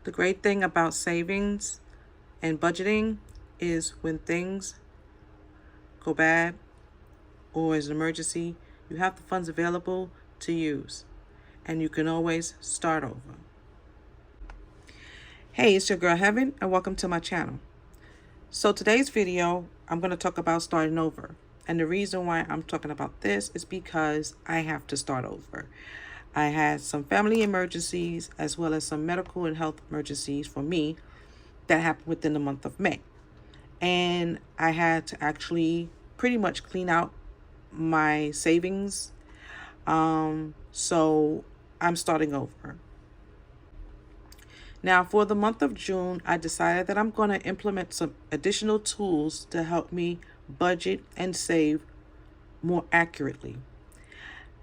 The great thing about savings and budgeting is when things go bad or is an emergency, you have the funds available to use and you can always start over. Hey, it's your girl Heaven and welcome to my channel. So today's video, I'm going to talk about starting over. And the reason why I'm talking about this is because I have to start over. I had some family emergencies as well as some medical and health emergencies for me that happened within the month of May. And I had to actually pretty much clean out my savings. So I'm starting over. Now, for the month of June, I decided that I'm going to implement some additional tools to help me budget and save more accurately.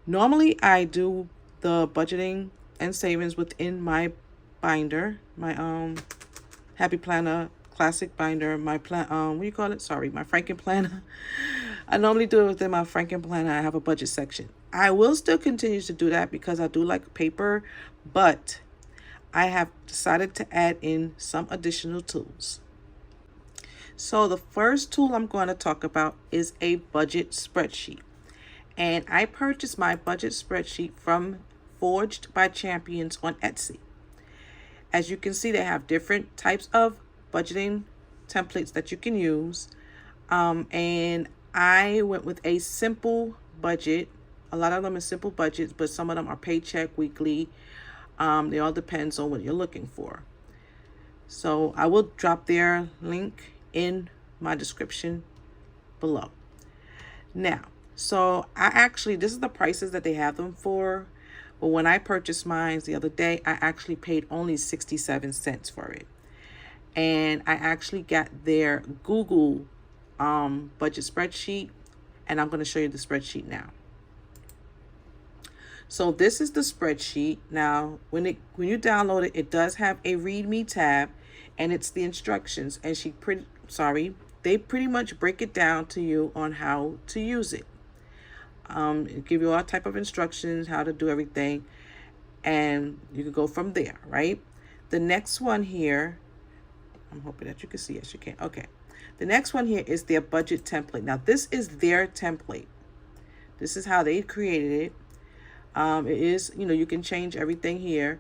Normally, I do the budgeting and savings within my binder, my Happy Planner Classic binder, my what do you call it? Sorry, my Franken Planner. I normally do it within my Franken Planner. I have a budget section. I will still continue to do that because I do like paper, but I have decided to add in some additional tools. So the first tool I'm going to talk about is a budget spreadsheet. And I purchased my budget spreadsheet from Forged by Champions on Etsy. As you can see, they have different types of budgeting templates that you can use. And I went with a simple budget. A lot of them are simple budgets, but some of them are paycheck, weekly. They all depends on what you're looking for. So I will drop their link in my description below. Now, so this is the prices that they have them for. But when I purchased mine the other day, I actually paid only 67 cents for it. And I actually got their Google budget spreadsheet. And I'm going to show you the spreadsheet now. So this is the spreadsheet. Now, when you download it, it does have a README tab, and it's the instructions. And they pretty much break it down to you on how to use it. Give you all type of instructions, how to do everything, and you can go from there, right? The next one here, I'm hoping that you can see. Yes, you can. Okay. The next one here is their budget template. Now, this is their template. This is how they created it. It is, you can change everything here,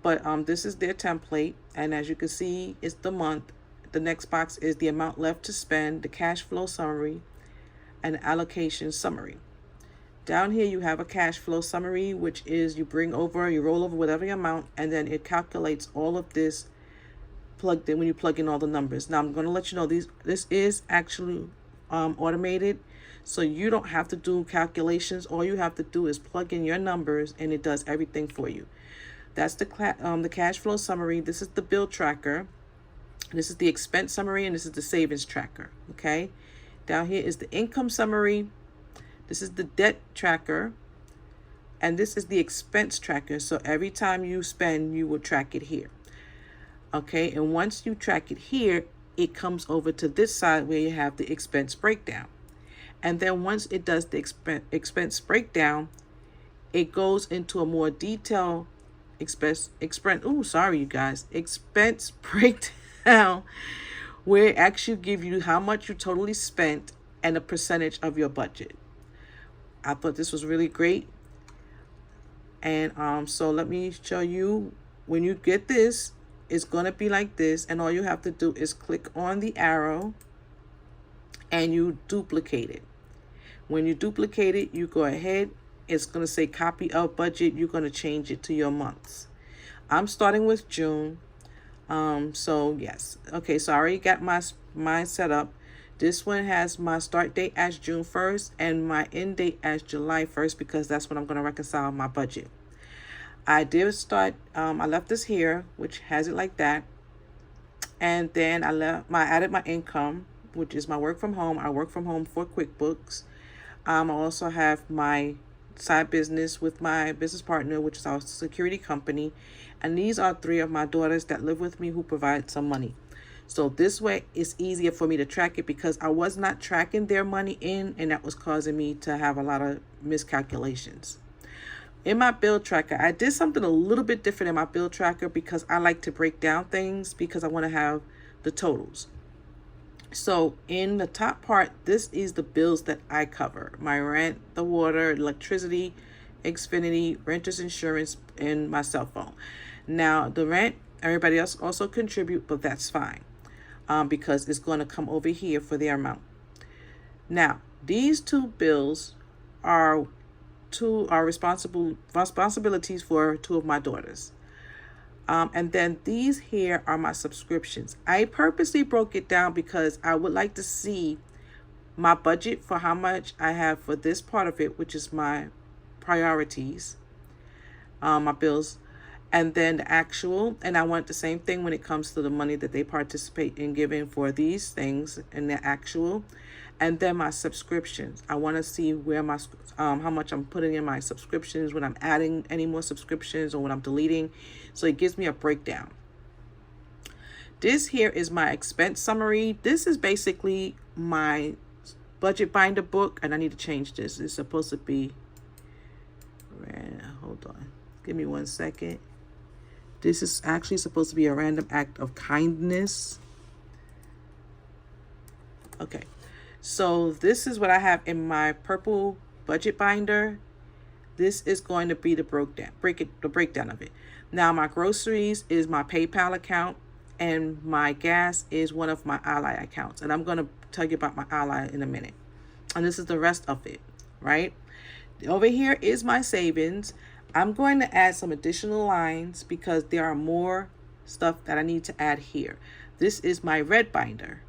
but this is their template. And as you can see, it's the month. The next box is the amount left to spend, the cash flow summary, and allocation summary. Down here, you have a cash flow summary, which is you roll over whatever amount, and then it calculates all of this plugged in when you plug in all the numbers. Now, I'm going to let you know this is actually automated. So you don't have to do calculations. All you have to do is plug in your numbers and it does everything for you. That's the cash flow summary. This is the bill tracker. This is the expense summary, and this is the savings tracker. Okay. Down here is the income summary. This is the debt tracker. And this is the expense tracker. So every time you spend, you will track it here. Okay. And once you track it here, it comes over to this side where you have the expense breakdown. And then once it does the expense breakdown, it goes into a more detailed expense breakdown, where it actually gives you how much you totally spent and a percentage of your budget. I thought this was really great. And so let me show you. When you get this, it's going to be like this. And all you have to do is click on the arrow and you duplicate it. When you duplicate it, you go ahead. It's going to say copy of budget. You're going to change it to your months. I'm starting with June. So yes. Okay, so I already got my set up. This one has my start date as June 1st and my end date as July 1st because that's when I'm going to reconcile my budget. I did start, I left this here, which has it like that. And then I added my income, which is my work from home. I work from home for QuickBooks. I also have my side business with my business partner, which is our security company. And these are 3 of my daughters that live with me who provide some money. So this way it's easier for me to track it because I was not tracking their money in, and that was causing me to have a lot of miscalculations. In my bill tracker, I did something a little bit different in my bill tracker because I like to break down things because I want to have the totals. So in the top part, this is the bills that I cover: my rent, the water, electricity, Xfinity, renter's insurance, and my cell phone. Now the rent, everybody else also contribute, but that's fine, because it's going to come over here for their amount. Now these two bills are responsibilities for two of my daughters. And then these here are my subscriptions. I purposely broke it down because I would like to see my budget for how much I have for this part of it, which is my priorities, my bills, and then the actual. And I want the same thing when it comes to the money that they participate in giving for these things and the actual. And then my subscriptions. I want to see where my how much I'm putting in my subscriptions, when I'm adding any more subscriptions or when I'm deleting. So it gives me a breakdown. This here is my expense summary. This is basically my budget binder book, and I need to change this. It's supposed to be, hold on, give me 1 second. This is actually supposed to be a random act of kindness. Okay. So this is what I have in my purple budget binder. This is going to be the breakdown of it. Now my groceries is my PayPal account, and my gas is one of my Ally accounts. And I'm going to tell you about my Ally in a minute. And this is the rest of it, right? Over here is my savings. I'm going to add some additional lines because there are more stuff that I need to add here. This is my red binder.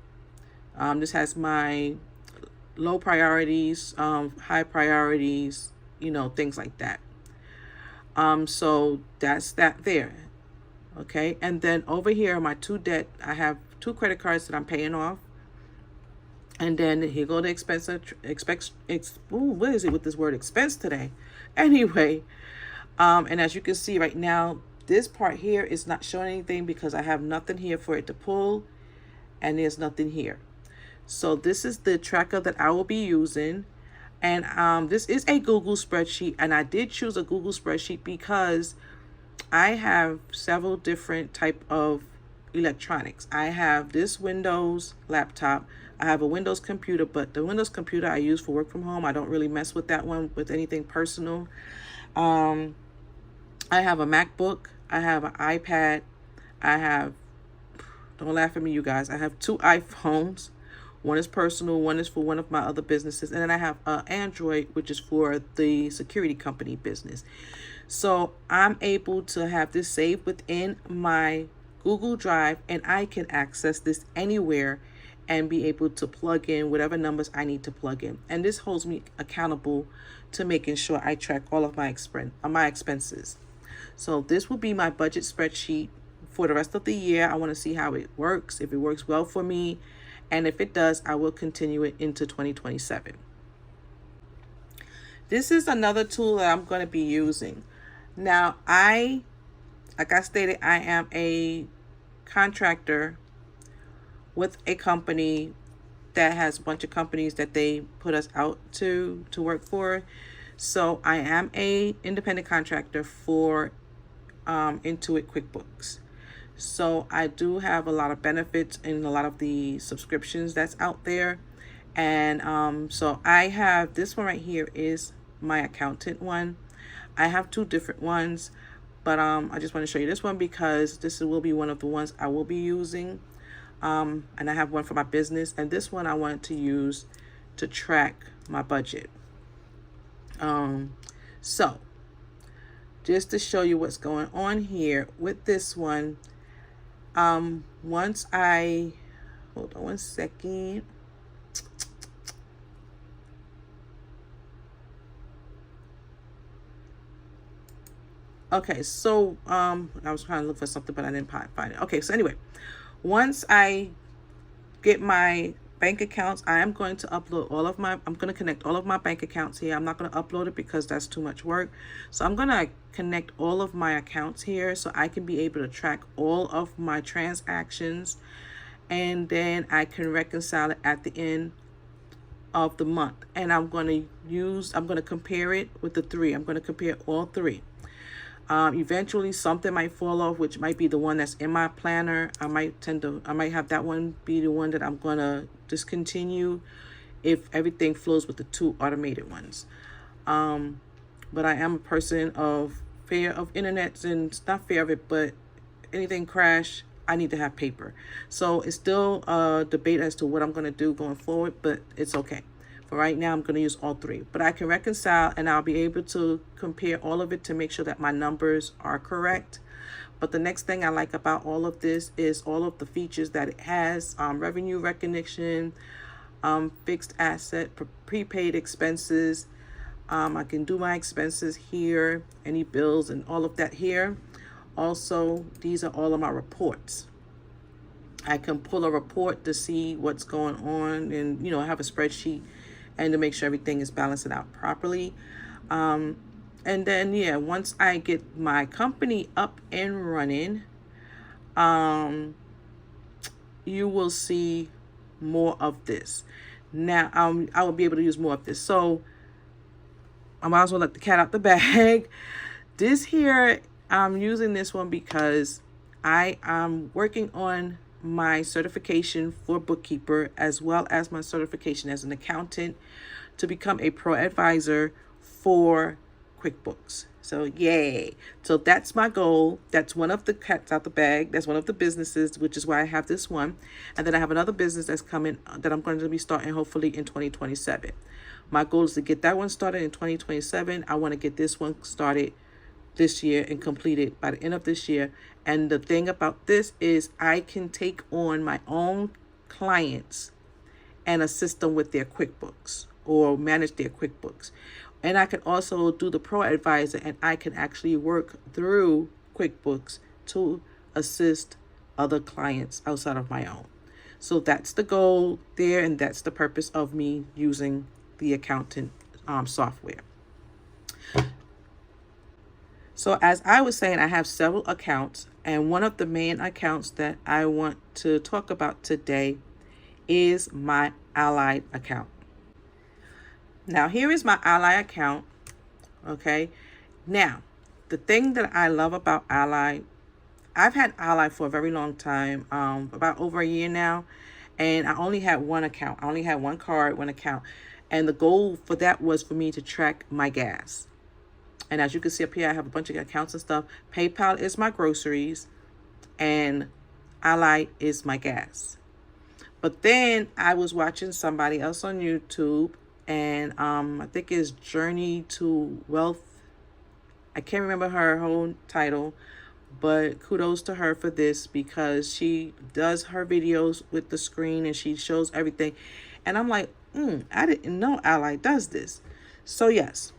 This has my low priorities, high priorities, things like that. So that's that there. Okay. And then over here, my two debt, I have 2 credit cards that I'm paying off. And then here go the what is it with this word expense today? Anyway, and as you can see right now, this part here is not showing anything because I have nothing here for it to pull, and there's nothing here. So this is the tracker that I will be using. And this is a Google spreadsheet. And I did choose a Google spreadsheet because I have several different type of electronics. I have this Windows laptop. I have a Windows computer, but the Windows computer I use for work from home. I don't really mess with that one with anything personal. I have a MacBook. I have an iPad. Don't laugh at me, you guys. I have 2 iPhones. One is personal, one is for one of my other businesses. And then I have Android, which is for the security company business. So I'm able to have this saved within my Google Drive, and I can access this anywhere and be able to plug in whatever numbers I need to plug in. And this holds me accountable to making sure I track all of my expenses. So this will be my budget spreadsheet for the rest of the year. I want to see how it works, if it works well for me. And if it does, I will continue it into 2027. This is another tool that I'm going to be using. Now, like I stated, I am a contractor with a company that has a bunch of companies that they put us out to work for. So I am a independent contractor for Intuit QuickBooks. So I do have a lot of benefits in a lot of the subscriptions that's out there. And so I have this one right here is my accountant one. I have 2 different ones, but I just want to show you this one because this will be one of the ones I will be using. And I have one for my business, and this one I want to use to track my budget. So just to show you what's going on here with this one, once I hold on 1 second. Okay, so I was trying to look for something, but I didn't find it. Okay, so anyway, once I get my bank accounts, I am going to upload I'm going to connect all of my bank accounts here. I'm not going to upload it because that's too much work. So I'm going to connect all of my accounts here so I can be able to track all of my transactions, and then I can reconcile it at the end of the month, and I'm going to compare it with the three. I'm going to compare all three. Eventually something might fall off, which might be the one that's in my planner. I might have that one be the one that I'm going to discontinue if everything flows with the two automated ones. But I am a person of fear of internets, and not fear of it, but anything crash, I need to have paper. So it's still a debate as to what I'm going to do going forward, but it's okay. For right now, I'm going to use all three. But I can reconcile, and I'll be able to compare all of it to make sure that my numbers are correct. But the next thing I like about all of this is all of the features that it has. Revenue recognition, fixed asset, prepaid expenses. I can do my expenses here, any bills and all of that here. Also, these are all of my reports. I can pull a report to see what's going on, and I have a spreadsheet, and to make sure everything is balancing out properly. And then once I get my company up and running, you will see more of this. Now I will be able to use more of this. So I might as well let the cat out the bag. This here, I'm using this one because I am working on my certification for bookkeeper, as well as my certification as an accountant, to become a pro advisor for QuickBooks. So yay. So that's my goal. That's one of the cats out the bag. That's one of the businesses, which is why I have this one. And then I have another business that's coming that I'm going to be starting hopefully in 2027. My goal is to get that one started in 2027. I want to get this one started this year and completed by the end of this year. And the thing about this is I can take on my own clients and assist them with their QuickBooks or manage their QuickBooks. And I can also do the pro advisor, and I can actually work through QuickBooks to assist other clients outside of my own. So that's the goal there, and that's the purpose of me using the accountant software. So as I was saying, I have several accounts, and one of the main accounts that I want to talk about today is my Ally account. Now, here is my Ally account. Okay. Now, the thing that I love about Ally, I've had Ally for a very long time, about over a year now, and I only had one account. I only had one card, one account. And the goal for that was for me to track my gas. And as you can see up here, I have a bunch of accounts and stuff. PayPal is my groceries, and Ally is my gas. But then I was watching somebody else on YouTube, and I think it's Journey to Wealth. I can't remember her whole title, but kudos to her for this, because she does her videos with the screen and she shows everything. And I'm like, I didn't know Ally does this. So yes.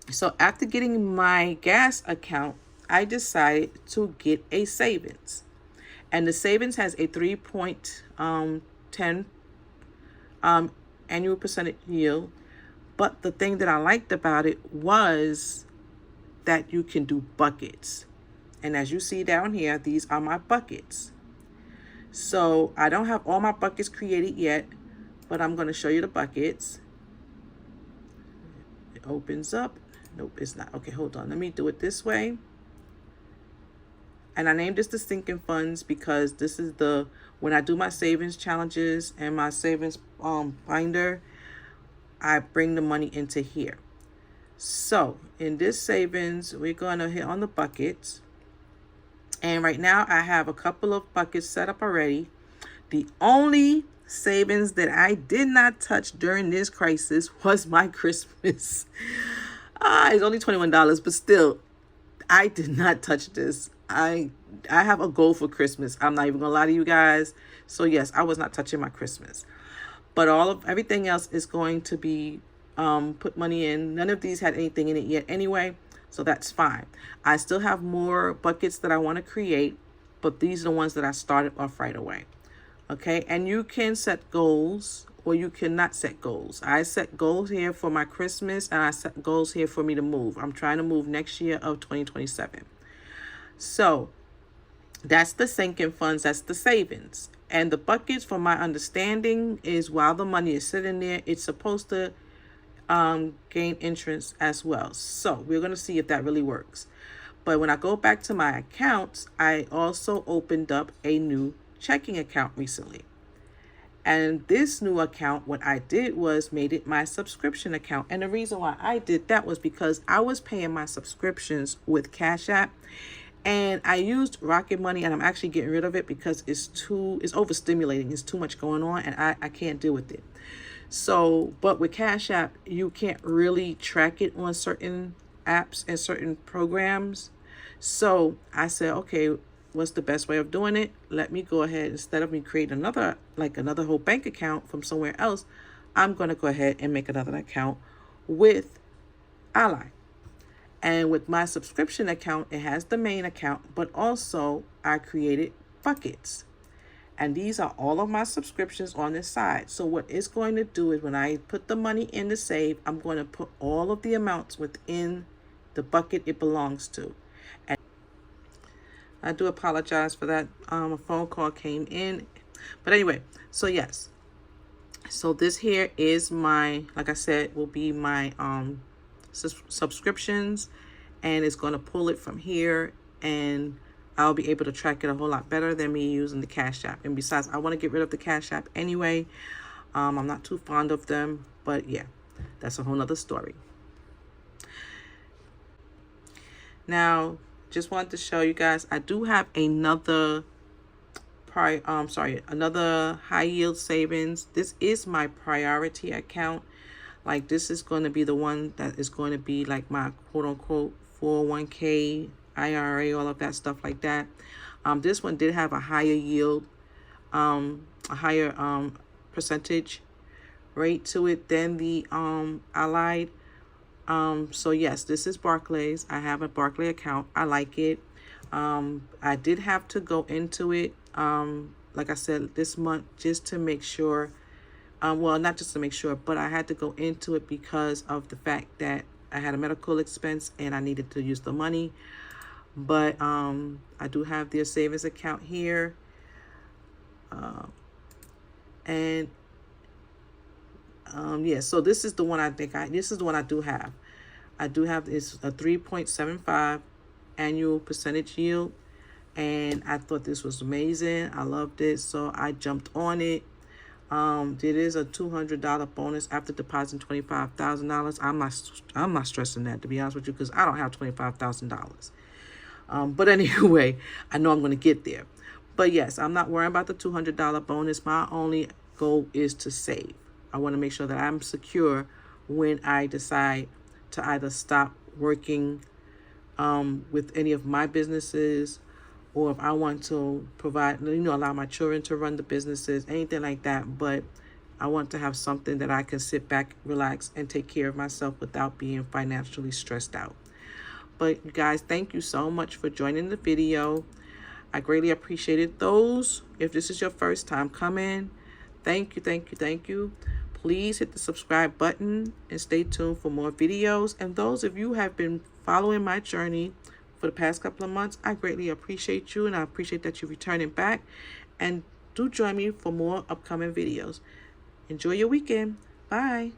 So after getting my gas account, I decided to get a savings. And the savings has a 3.10 annual percentage yield. But the thing that I liked about it was that you can do buckets. And as you see down here, these are my buckets. So I don't have all my buckets created yet, but I'm going to show you the buckets. It opens up. Nope, it's not. Okay, hold on. Let me do it this way. And I named this the sinking funds because this is when I do my savings challenges and my savings binder, I bring the money into here. So in this savings, we're going to hit on the buckets. And right now I have a couple of buckets set up already. The only savings that I did not touch during this crisis was my Christmas. It's only $21, but still, I did not touch this. I have a goal for Christmas. I'm not even gonna lie to you guys. So yes, I was not touching my Christmas. But everything else is going to be put money in. None of these had anything in it yet anyway, so that's fine. I still have more buckets that I want to create, but these are the ones that I started off right away. Okay, and you can set goals or you cannot set goals. I set goals here for my Christmas, and I set goals here for me to move. I'm trying to move next year of 2027. So that's the sinking funds, that's the savings. And the buckets, from my understanding, is while the money is sitting there, it's supposed to gain interest as well. So we're going to see if that really works. But when I go back to my accounts, I also opened up a new checking account recently. And this new account, what I did was made it my subscription account. And the reason why I did that was because I was paying my subscriptions with Cash App. And I used Rocket Money, and I'm actually getting rid of it because it's overstimulating. It's too much going on, and I can't deal with it. So, but with Cash App, you can't really track it on certain apps and certain programs. So I said, okay, what's the best way of doing it? Let me go ahead, instead of me creating another whole bank account from somewhere else, I'm going to go ahead and make another account with Ally. And with my subscription account, it has the main account, but also I created buckets. And these are all of my subscriptions on this side. So what it's going to do is when I put the money in to save, I'm going to put all of the amounts within the bucket it belongs to. And I do apologize for that. A phone call came in. But anyway, so yes. So this here is my, like I said, will be my subscriptions, and it's going to pull it from here, and I'll be able to track it a whole lot better than me using the Cash App. And besides, I want to get rid of the Cash App anyway. I'm not too fond of them, but yeah, that's a whole nother story. Now, just wanted to show you guys, I do have another another high yield savings. This is my priority account. Like, this is going to be the one that is going to be like my quote unquote 401k, IRA, all of that stuff like that. This one did have a higher yield, a higher percentage rate to it than the Allied. So yes, this is Barclays. I have a Barclay account. I like it. I did have to go into it, like I said, this month, just to make sure. Well, not just to make sure, but I had to go into it because of the fact that I had a medical expense and I needed to use the money. But I do have their savings account here. Yeah, so this is the one this is the one I do have. I do have this a 3.75 annual percentage yield. And I thought this was amazing. I loved it. So I jumped on it. It is a $200 bonus after depositing $25,000. I'm not stressing that, to be honest with you, because I don't have $25,000. But anyway, I know I'm going to get there. But yes, I'm not worrying about the $200 bonus. My only goal is to save. I want to make sure that I'm secure when I decide to either stop working with any of my businesses, or if I want to provide, allow my children to run the businesses, anything like that. But I want to have something that I can sit back, relax, and take care of myself without being financially stressed out. But you guys, thank you so much for joining the video. I greatly appreciate it. Those, if this is your first time coming, thank you, thank you, thank you. Please hit the subscribe button and stay tuned for more videos. And those of you who have been following my journey for the past couple of months, I greatly appreciate you, and I appreciate that you're returning back. And do join me for more upcoming videos. Enjoy your weekend. Bye.